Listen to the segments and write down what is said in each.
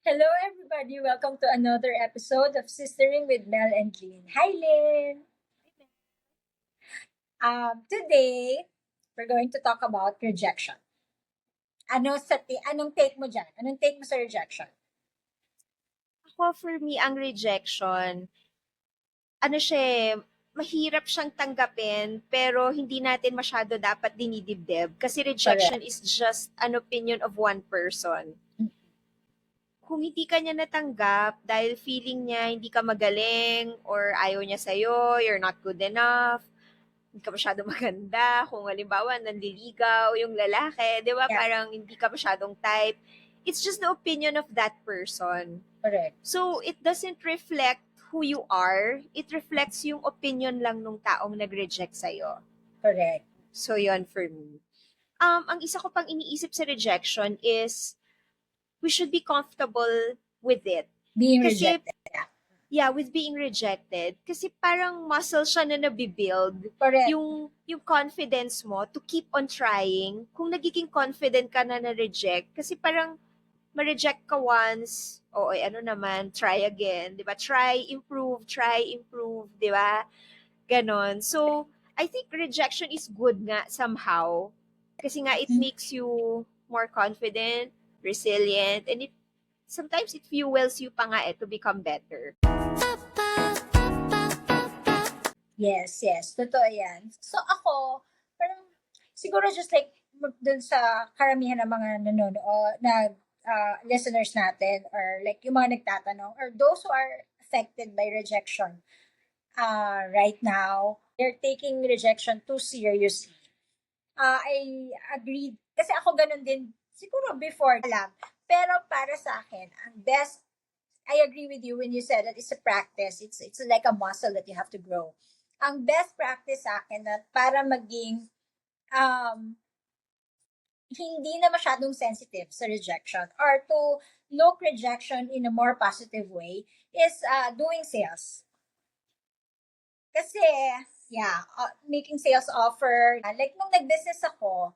Hello, everybody. Welcome to another episode of Sistering with Mel and Lynn. Hi, Lynn. Today, we're going to talk about rejection. Anong take mo dyan? Anong take mo sa rejection? Ako, for me, ang rejection, ano siya mahirap siyang tanggapin, pero hindi natin masyado dapat dinidibdib. Kasi rejection Correct. is just an opinion of one person. Kung hindi ka niya natanggap dahil feeling niya hindi ka magaling or ayaw niya sa'yo, you're not good enough, hindi ka masyado maganda, kung halimbawa nanliligaw yung lalaki, di ba, Yeah, parang hindi ka masyadong type, it's just the opinion of that person. correct. So, it doesn't reflect who you are. It reflects yung opinion lang nung taong nag-reject sa'yo. Correct. So, yon for me. Ang isa ko pang iniisip sa rejection is we should be comfortable with it. Being Kasi, rejected. yeah, with being rejected. Kasi parang muscle siya na nabibuild. Correct. Yung confidence mo to keep on trying. Kung nagiging confident ka na na-reject, kasi parang ma-reject ka once, o ano naman, try again, 'di ba? Try, improve, 'di ba? Ganon. So, I think rejection is good nga somehow. Kasi nga it Mhm. makes you more confident, resilient, and it sometimes it fuels you pa nga to become better. Yes, yes. Totoo yan. So, ako, parang, siguro just like, dun sa karamihan ng mga listeners natin, or like yung mga nagtatanong, or those who are affected by rejection, right now, they're taking rejection too seriously. I agree. Kasi ako ganun din, siguro before lang. Pero para sa akin, ang best, I agree with you when you said that it's a practice. It's like a muscle that you have to grow. Ang best practice sa akin na para maging um, hindi na masyadong sensitive sa rejection or to look rejection in a more positive way is doing sales. Kasi, yeah, making sales offer. Like, nung nag-business ako,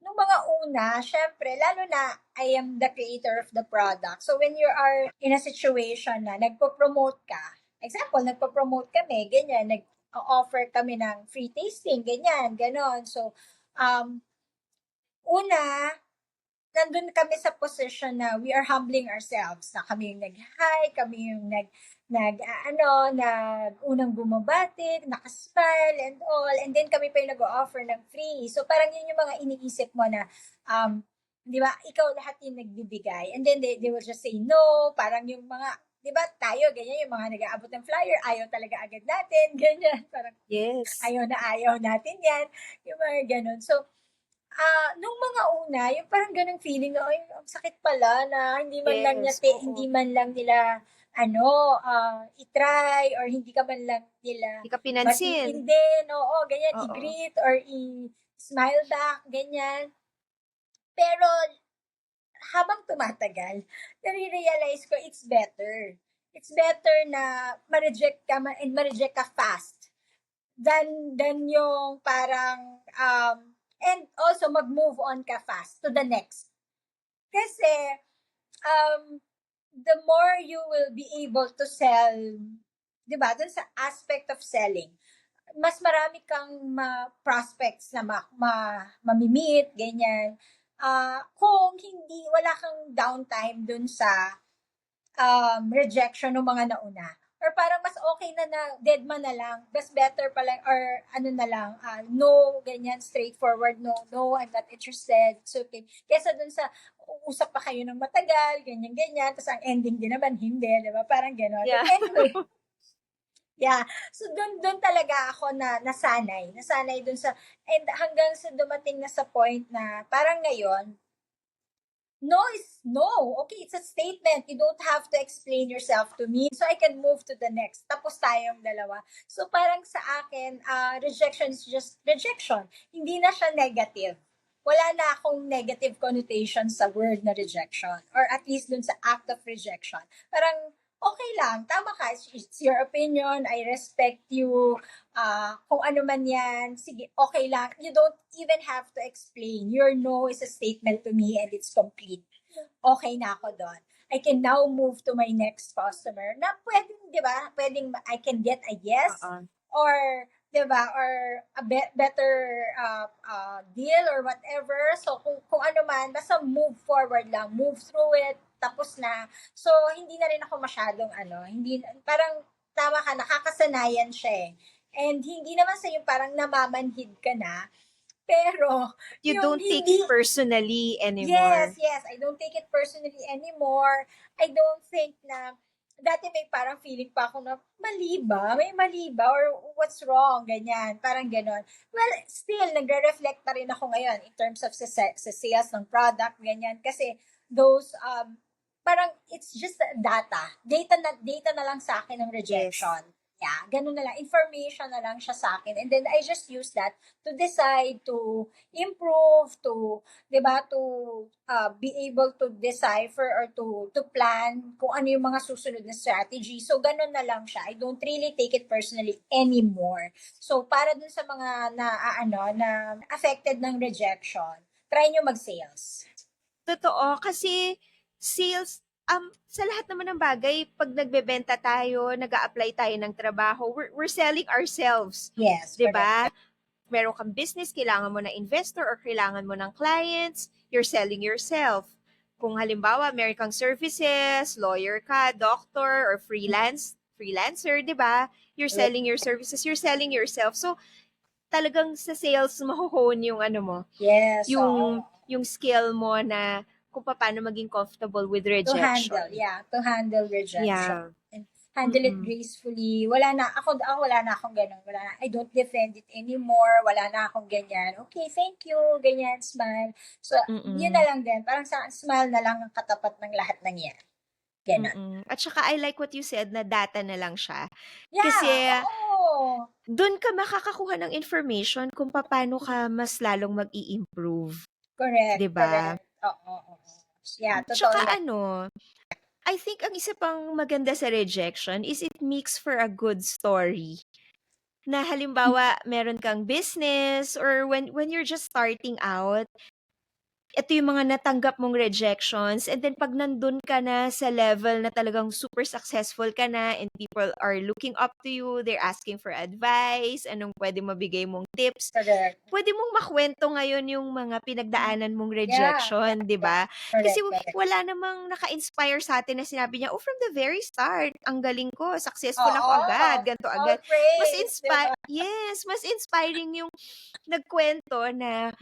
nung mga una, syempre, lalo na I am the creator of the product. So, when you are in a situation na nagpo-promote ka, example, nagpo-promote kami, ganyan, nag-offer kami ng free tasting, ganyan, ganon. So, um, una, nandun kami sa position na we are humbling ourselves na kami yung nag-hi, kami yung unang bumabati, nakasmile and all, and then kami pa yung nag-offer ng free. So parang yun yung mga iniisip mo na, di ba, ikaw lahat yung nagbibigay. And then they will just say no, parang yung mga, di ba, tayo, ganyan, yung mga nag-aabot ng flyer, ayaw talaga agad natin, ganyan, parang Yes. ayaw natin yan, yung mga ganun. So, nung mga una, yung parang ganung feeling na, ay, ang sakit pala na Yes. hindi Oo. man lang nila, i-try or hindi ka man lang nila Hindi ka pinansin. batiin din, oo, ganyan, Oo. i-greet or i-smile back, ganyan. Pero, habang tumatagal, nare-realize ko it's better. It's better na ma-reject ka fast than yung parang and also mag-move on ka fast to the next. Kasi the more you will be able to sell, 'di ba? Dun sa aspect of selling, mas marami kang prospects na mamimit, ganyan. Kung hindi, wala kang downtime dun sa rejection ng mga nauna. Or parang mas okay na dead man na lang. Mas better pa lang, or ano na lang, no, ganyan, straightforward, no, I'm not interested. It's okay. Kesa dun sa, usap pa kayo ng matagal, ganyan, tapos ang ending din naman, hindi, di ba? Parang gano'n. Yeah. But anyway, yeah. So, dun talaga ako nasanay dun sa, and hanggang sa dumating na sa point na, parang ngayon, no is no. Okay, it's a statement. You don't have to explain yourself to me so I can move to the next. Tapos tayong dalawa. So parang sa akin, rejection is just rejection. Hindi na siya negative. Wala na akong negative connotation sa word na rejection. Or at least dun sa act of rejection. Parang okay lang, tama ka, it's your opinion, I respect you, kung ano man yan, sige, okay lang. You don't even have to explain. Your no is a statement to me and it's complete. okay na ako doon. I can now move to my next customer na pwedeng, di ba, pwedeng I can get a yes Oo. or, di ba, or a better deal or whatever. So, kung ano man, basta move forward lang, move through it, tapos na. So, hindi na rin ako masyadong, hindi, parang, tama ka, nakakasanayan siya eh. And hindi naman sa yung parang namamanhid ka na, pero, You yung don't take it hindi, personally yes, anymore. yes. I don't take it personally anymore. I don't think na, dati may parang feeling pa ako na, mali ba? May mali ba? Or what's wrong? Ganyan. Parang ganon. Well, still, nagre-reflect pa rin ako ngayon in terms of sa sales ng product, ganyan. Kasi those, parang it's just data. Data na lang sa akin ng Yes. rejection. Yeah, ganun na lang. Information na lang siya sa akin. And then I just use that to decide to improve, to, 'di ba, to be able to decipher or to plan kung ano yung mga susunod na strategy. So ganun na lang siya. I don't really take it personally anymore. So para dun sa mga na affected ng rejection, try nyo mag-sales. Totoo, kasi sales, sa lahat naman ng bagay, pag nagbebenta tayo, nag-a-apply tayo ng trabaho, we're selling ourselves. Yes, 'Di correct. ba? Meron kang business, kailangan mo ng investor or kailangan mo ng clients, you're selling yourself. Kung halimbawa, meron kang services, lawyer ka, doctor, or freelancer, 'di ba? You're Correct. selling your services, you're selling yourself. So, talagang sa sales maho-hone yung ano mo, Yes, oo. yung skill mo na kung paano maging comfortable with rejection. To handle rejection. Yeah. And handle it Mm-mm. gracefully. Wala na akong ganun. I don't defend it anymore. Wala na akong ganyan. Okay, thank you. Ganyan, smile. So, yun na Mm-mm. lang din. Parang sa smile na lang ang katapat ng lahat ng yan. Ganon. Mm-mm. At saka I like what you said na data na lang siya. Kasi Yeah, oo. dun ka makakakuha ng information kung paano ka mas lalong mag-i-improve, Correct, 'di ba? correct. Oo, oo. Yeah, totoo Tsaka yan. ano, I think ang isa pang maganda sa rejection is it makes for a good story. Na halimbawa, meron kang business or when you're just starting out, ito yung mga natanggap mong rejections and then pag nandun ka na sa level na talagang super successful ka na and people are looking up to you, they're asking for advice, anong pwede mabigay mong tips, Correct. pwede mong makwento ngayon yung mga pinagdaanan mong Yeah, rejection, 'di yeah. ba? Kasi Correct, correct. wala namang naka-inspire sa atin na sinabi niya, "Oh, from the very start, ang galing ko, successful Oo. ako agad, ganto All agad." praise, diba? Yes, mas inspiring yung nagkwento na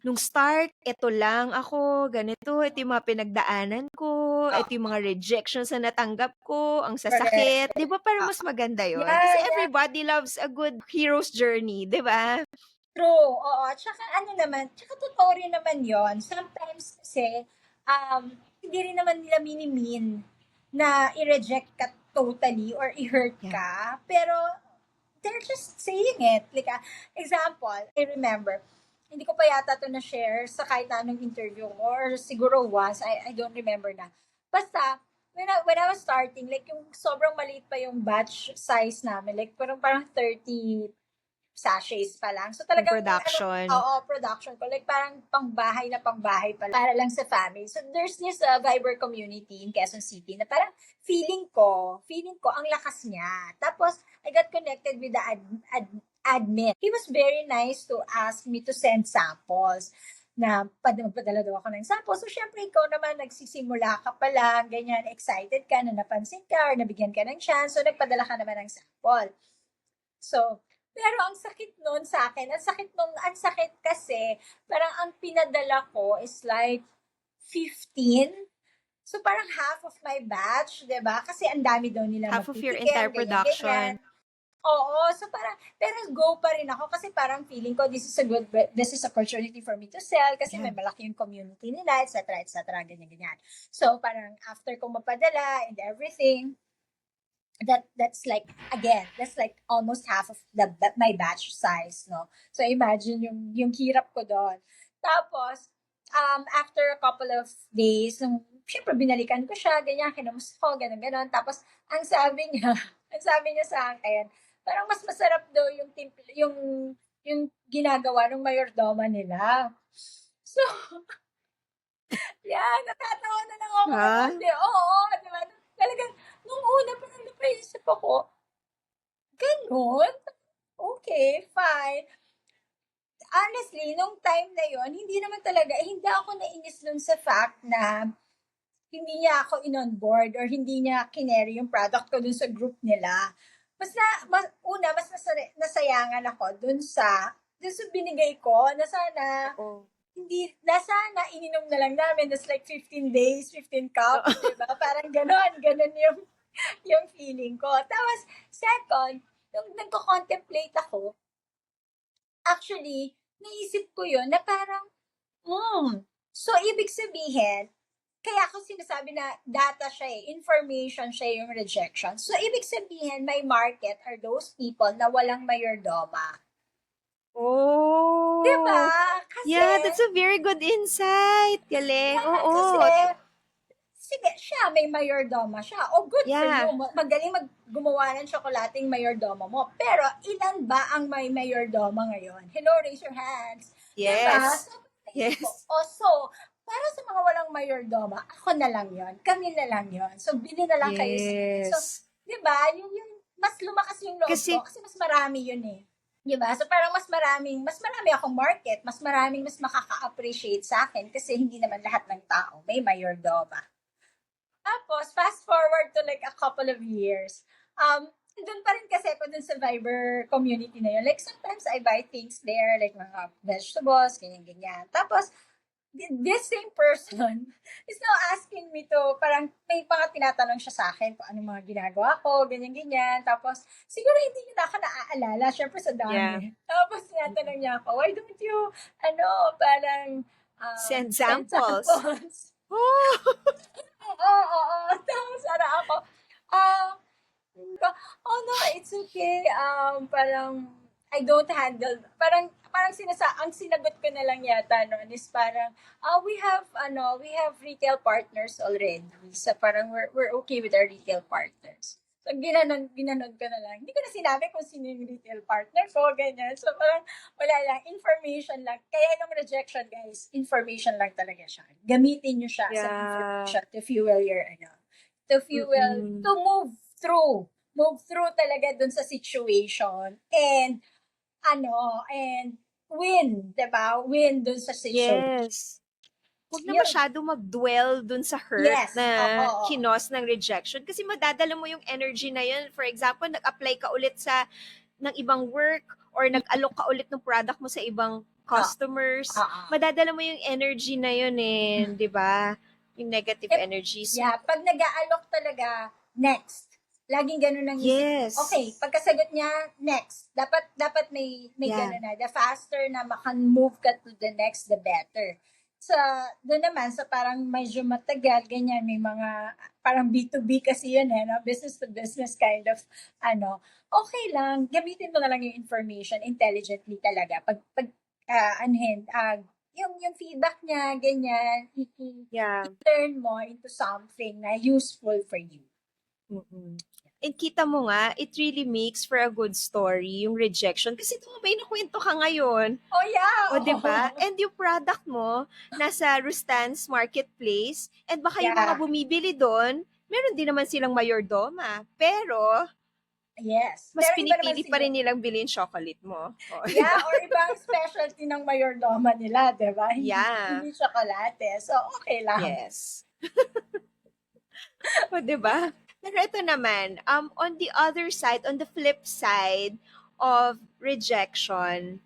nung start, eto lang ako, ganito, ito yung mga pinagdaanan ko, ito yung Oo. mga rejections na natanggap ko, ang Correct. sasakit. 'Di ba parang mas maganda yon? Kasi Yeah, yeah. everybody loves a good hero's journey, 'di ba? True, oo. Tsaka tsaka totoo rin naman yon. Sometimes kasi, hindi rin naman nila minimean na i-reject ka totally or i-hurt Yeah. ka. Pero, they're just saying it. Like, example, I remember, hindi ko pa yata to na-share sa kahit na anong interview ko or siguro once, I don't remember na. Basta, when I was starting, like yung sobrang maliit pa yung batch size namin, like parang 30 sachets pa lang. So Yung talagang production. production ko. Like parang pangbahay pa lang, para lang sa family. So there's this Viber community in Quezon City na parang feeling ko ang lakas niya. Tapos I got connected with the admin. He was very nice to ask me to send samples na magpadala daw ako ng sample. So, syempre, ikaw naman, nagsisimula ka pa lang, ganyan, excited ka na napansin ka or nabigyan ka ng chance. So, nagpadala ka naman ng sample. So, pero ang sakit nun sa akin, ang sakit kasi, parang ang pinadala ko is like 15. So, parang half of my batch, 'di ba? Kasi ang dami daw nila Half of your entire magtitikim, ganyan, ganyan. production. Oo, so parang, pero go pa rin ako kasi parang feeling ko this is opportunity for me to sell kasi may Yeah. malaki yung community nila, etc., ganyan, ganyan. So, parang after ko mapadala and everything, that's like, again, that's like almost half of my batch size, no? So, imagine yung hirap ko doon. Tapos, after a couple of days, syempre binalikan ko siya, ganyan, kinamusta ko, ganun. Tapos, ang sabi niya, ang sabi niya sa akin, parang mas masarap daw yung ginagawa ng mayordoma nila. So, Yeah, natatawa na lang ako. Ha? Kasi, oo, di ba? Talagang, nung una pa nang napaisip ako, ganun? Okay, fine. Honestly, nung time na yon hindi naman talaga, hindi ako nainis dun sa fact na hindi niya ako in-onboard or hindi niya kineri yung product ko dun sa group nila. Mas nasayangan ako dun sa binigay ko na sana, Oo. hindi, na sana ininom na lang namin. That's like 15 days, 15 cups, di ba? Parang ganon yung feeling ko. Tapos, second, nung nagko-contemplate ako, actually, naisip ko yun na parang, so ibig sabihin, kaya ako sinasabi na data siya information siya yung rejection. So, ibig sabihin, may market are those people na walang mayordoma. Oh. Diba? Kasi, Yeah, that's a very good insight. Galing. Oo. kasi, sige, siya, may mayordoma siya. O, good for Yeah. you. Magaling gumawa ng tsokolating mayordoma mo. Pero, ilan ba ang may mayordoma ngayon? Hello, raise your hands. Diba? Yes. So, Yes. so, para sa mga walang mayordoma, ako na lang yon, kami na lang yon. So, bili na lang kayo sa akin. So, Yes. diba, yung mas lumakas yung loob Kasi- ko kasi mas marami yun eh. Diba? So, parang mas marami akong market, mas makaka-appreciate sa akin kasi hindi naman lahat ng tao may mayordoma. Tapos, fast forward to like a couple of years, doon pa rin kasi ako dun sa Viber community na yun. Like, sometimes I buy things there, like mga vegetables, ganyan-ganyan. Tapos, this same person is now asking me to, parang may mga tinatanong siya sa akin kung anong mga ginagawa ko, ganyan-ganyan. Tapos, siguro hindi niya na ako naaalala, syempre sa dami. Yeah. Tapos, tinatanong niya ako, why don't you, parang, Send samples. Oo. Tapos, ako, oh no, it's okay. Parang, I don't handle, parang ang sinagot ko na lang yata noon is parang, we have retail partners already. So parang we're okay with our retail partners. So ginanon ko na lang. Hindi ko na sinabi kung sino yung retail partner ko, ganyan. So parang wala lang, information lang. Kaya yung rejection, guys, information lang talaga siya. Gamitin nyo siya sa information to fuel your, to move through talaga dun sa situation. And win, diba? Win dun sa situation. Yes. Huwag na masyado mag-dwell dun sa hurt na kinos ng rejection. Kasi madadala mo yung energy na yun. For example, nag-apply ka ulit ng ibang work or nag-alok ka ulit ng product mo sa ibang customers. Madadala mo yung energy na yun di ba? Yung negative energies. Yeah, pag nag-aalok talaga, next. Laging ganun ang isip. Yes. Okay, pagkasagot niya, next. Dapat may ganun na. The faster na makan-move ka to the next, the better. Doon naman, parang medyo matagal, ganyan, may mga, parang B2B kasi yun no? Business to business kind of, okay lang, gamitin mo na lang yung information intelligently talaga. Yung feedback niya, ganyan, i-turn mo into something na useful for you. Mm-mm. And kita mo nga, it really makes for a good story, yung rejection. Kasi may nakwento ka ngayon. Oh, yeah. O, diba? And yung product mo, nasa Rustan's Marketplace, and baka yung mga bumibili doon, meron din naman silang mayordoma. Pero, yes. mas pinipili pa rin nilang bilhin chocolate mo. Oh. Yeah, or ibang specialty ng mayordoma nila, diba? Hindi chocolate. So, okay lang. Yes. O, diba? Pero ito naman, on the other side, on the flip side of rejection,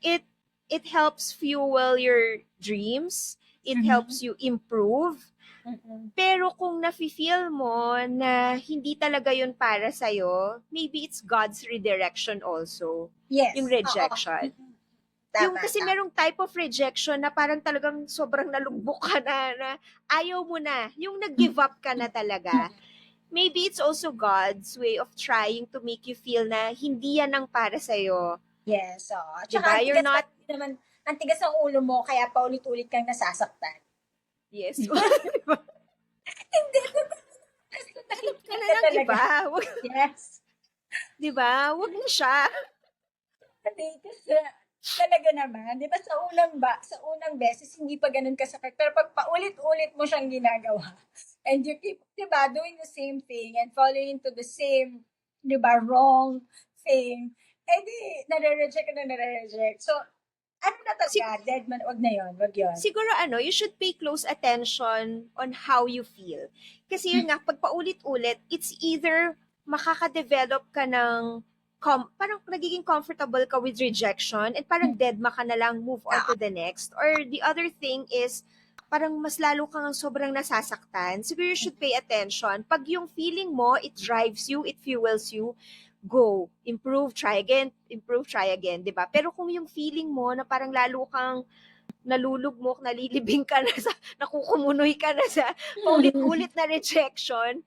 it helps fuel your dreams. It helps you improve. Pero kung nafe-feel mo na hindi talaga yun para sa'yo, maybe it's God's redirection also. Yes. Yung rejection. Yung kasi merong type of rejection na parang talagang sobrang nalugbok ka na ayaw mo na. Yung nag-give up ka na talaga. Maybe it's also God's way of trying to make you feel na hindi yan ang para sa'yo. Yes, Diba? You're not... Ang tigas ang ulo mo, kaya paulit-ulit kang nasasaktan. Yes. Hindi. Hanap ka na lang iba. Yes. Diba? Huwag na siya. Kasi, Talaga naman, 'di ba sa unang beses hindi pa gano'n kasakit, pero 'pag paulit-ulit mo siyang ginagawa and you keep, 'di ba, doing the same thing and falling into the same, 'di ba, wrong thing, eh, di nare-reject ka na nare-reject. So, ano na Sig- talaga, dead man, 'wag na 'yun, 'wag 'yun. siguro you should pay close attention on how you feel. Kasi yun nga, pag paulit-ulit, it's either makaka-develop ka ng parang nagiging comfortable ka with rejection and parang dead ma ka na lang, move on to the next. Or the other thing is, parang mas lalo kang sobrang nasasaktan. Siguro you should pay attention. Pag yung feeling mo, it drives you, it fuels you, go, improve, try again, 'di ba? Pero kung yung feeling mo na parang lalo kang nalulugmok, nalilibing ka na sa, nakukumunoy ka na sa paulit-ulit na rejection,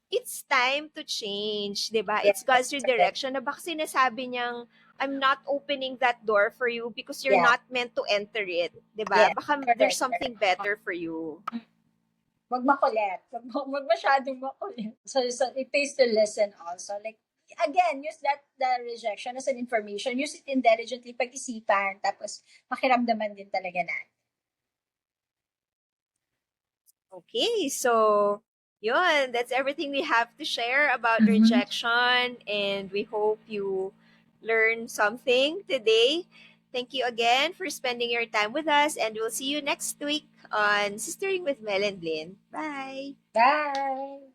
it's time to change, di ba? It's God's Correct. redirection na baka sinasabi niyang, I'm not opening that door for you because you're Yeah. not meant to enter it, di ba? Yes, Baka there's correct, something correct. better for you. 'Wag makulit, 'wag masyadong makulit. So it pays to listen also, like, again, use the rejection as an information, use it intelligently, pag-isipan, tapos pakiramdaman din talaga natin. Okay, so yun, that's everything we have to share about rejection, and we hope you learn something today. Thank you again for spending your time with us, and we'll see you next week on Sistering with Mel and Lynn. Bye! Bye!